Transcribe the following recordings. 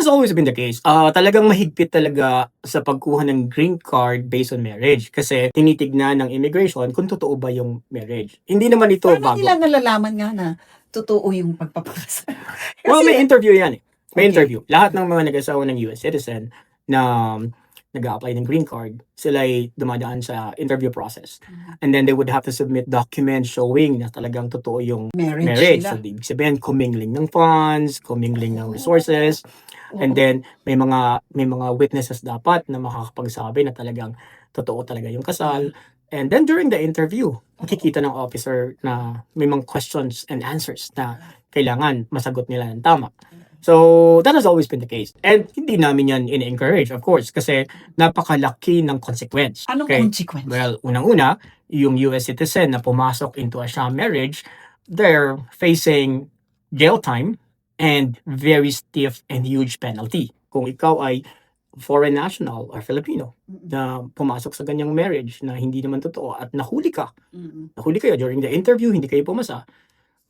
has always been the case. Talagang mahigpit talaga sa pagkuha ng green card based on marriage kasi tinitignan ng immigration kung totoo ba yung marriage. Hindi naman ito Paano bago. nila nalalaman nga na totoo yung pagpapakasal? Well, may Kasi, interview yan eh. May Okay. interview. Lahat ng mga nag-asawa ng US citizen na nag-a-apply ng green card, sila ay dumadaan sa interview process. And then they would have to submit documents showing na talagang totoo yung marriage. nila. So, ibig sabihin, commingling ng funds, commingling ng resources, and then may mga witnesses dapat na makakapagsabi na talagang totoo talaga yung kasal. And then during the interview, makikita ng officer na may mga questions and answers na kailangan masagot nila ng tama. So, that has always been the case. And hindi namin yan in-encourage, of course, kasi napakalaki ng consequence. Anong Okay? consequence? Well, unang-una, yung US citizen na pumasok into a sham marriage, they're facing jail time and very stiff and huge penalty. Kung ikaw ay foreign national or Filipino na pumasok sa ganyang marriage na hindi naman totoo at nahuli kayo during the interview, hindi kayo pumasa,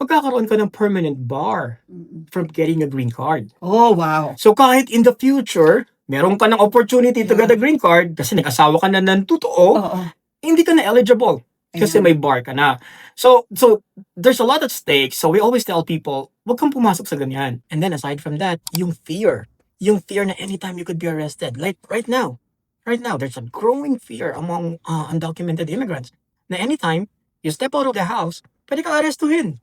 magkakaroon ka ng permanent bar from getting a green card. Oh, wow. So kahit in the future, meron ka ng opportunity to Yeah. get a green card kasi nag-asawa ka na ng totoo, Oo. hindi ka na eligible kasi Ayan. may bar ka na. So there's a lot at stake. So we always tell people, wag kang pumasok sa ganyan. And then aside from that, yung fear na anytime you could be arrested. Like right now, there's a growing fear among undocumented immigrants na anytime you step out of the house, pwede ka arestuhin.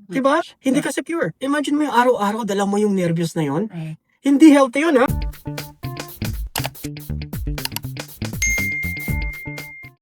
Diba? Hindi ka secure. Imagine mo yung araw-araw, dala mo yung nervyos na yon. Right. Hindi healthy yun, ha?